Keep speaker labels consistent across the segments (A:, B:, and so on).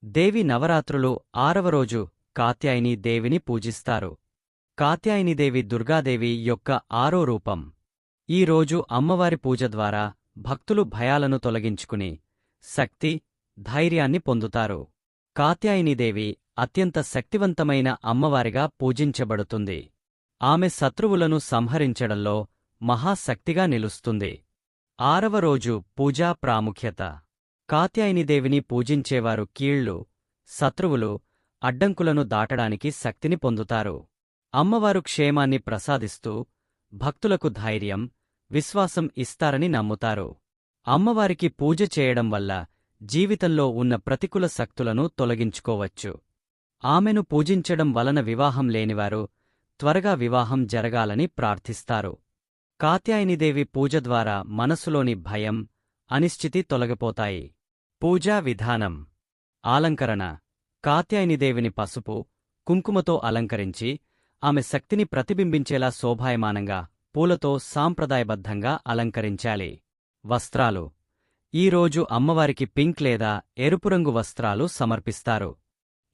A: దేవి నవరాత్రులు 6వ రోజు కాత్యాయని దేవిని పూజిస్తారు. కాత్యాయనిదేవి దుర్గాదేవి యొక్క 6వ రూపం. ఈ రోజు అమ్మవారి పూజ ద్వారా భక్తులు భయాలను తొలగించుకుని శక్తి, ధైర్యాన్ని పొందుతారు. కాత్యాయనిదేవి అత్యంత శక్తివంతమైన అమ్మవారిగా పూజించబడుతుంది. ఆమె శత్రువులను సంహరించడంలో మహాశక్తిగా నిలుస్తుంది. 6వ రోజు పూజా ప్రాముఖ్యత. కాత్యాయనిదేవిని పూజించేవారు కీళ్లు, శత్రువులు, అడ్డంకులను దాటడానికి శక్తిని పొందుతారు. అమ్మవారు క్షేమాన్ని ప్రసాదిస్తూ భక్తులకు ధైర్యం, విశ్వాసం ఇస్తారని నమ్ముతారు. అమ్మవారికి పూజ చేయడం వల్ల జీవితంలో ఉన్న ప్రతికూల శక్తులను తొలగించుకోవచ్చు. ఆమెను పూజించడం వలన వివాహం లేనివారు త్వరగా వివాహం జరగాలని ప్రార్థిస్తారు. కాత్యాయనిదేవి పూజ ద్వారా మనసులోని భయం, అనిశ్చితి తొలగిపోతాయి. పూజా విధానం. అలంకరణ. కాత్యాయనిదేవిని పసుపు, కుంకుమతో అలంకరించి ఆమె శక్తిని ప్రతిబింబించేలా శోభాయమానంగా పూలతో సాంప్రదాయబద్ధంగా అలంకరించాలి. వస్త్రాలు. ఈ రోజు అమ్మవారికి పింక్ లేదా ఎరుపు రంగు వస్త్రాలు సమర్పిస్తారు.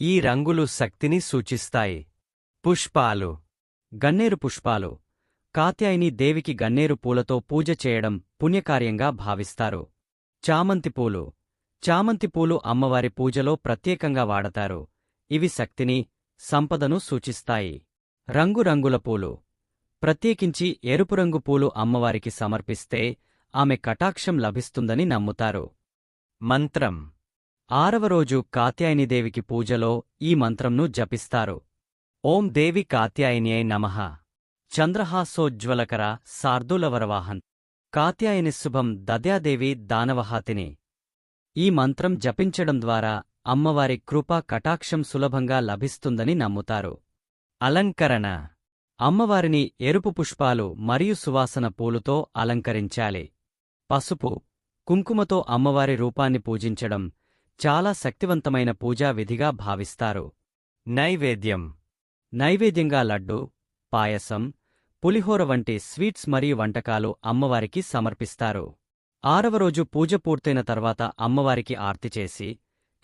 A: ఈ రంగులు శక్తిని సూచిస్తాయి. పుష్పాలు. గన్నేరు పుష్పాలు. కాత్యాయని దేవికి గన్నేరు పూలతో పూజ చేయడం పుణ్యకార్యంగా భావిస్తారు. చామంతి పూలు. చామంతి పూలు అమ్మవారి పూజలో ప్రత్యేకంగా వాడతారు. ఇవి శక్తిని, సంపదను సూచిస్తాయి. రంగురంగుల పూలు. ప్రత్యేకించి ఎరుపురంగు పూలు అమ్మవారికి సమర్పిస్తే ఆమె కటాక్షం లభిస్తుందని నమ్ముతారు. మంత్రం. 6వ రోజు కాత్యాయనిదేవికి పూజలో ఈ మంత్రంను జపిస్తారు. ఓం దేవి కాత్యాయనియై నమః. చంద్రహాసోజ్వలకర శార్దూలవరవాహన్. కాత్యాయనిశుభం దద్యాదేవి దానవహాతిని. ఈ మంత్రం జపించడం ద్వారా అమ్మవారి కృపా కటాక్షం సులభంగా లభిస్తుందని నమ్ముతారు. అలంకరణ. అమ్మవారిని ఎరుపు పుష్పాలు మరియు సువాసన పూలుతో అలంకరించాలి. పసుపు, కుంకుమతో అమ్మవారి రూపాన్ని పూజించడం చాలా శక్తివంతమైన పూజా విధిగా భావిస్తారు. నైవేద్యం. నైవేద్యంగా లడ్డు, పాయసం, పులిహోర వంటి స్వీట్స్ మరియు వంటకాలు అమ్మవారికి సమర్పిస్తారు. 6వ రోజు పూజ పూర్తయిన తర్వాత అమ్మవారికి ఆర్తి చేసి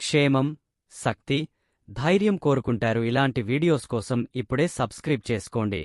A: క్షేమం, శక్తి, ధైర్యం కోరుకుంటారు. ఇలాంటి వీడియోస్ కోసం ఇప్పుడే సబ్స్క్రైబ్ చేసుకోండి.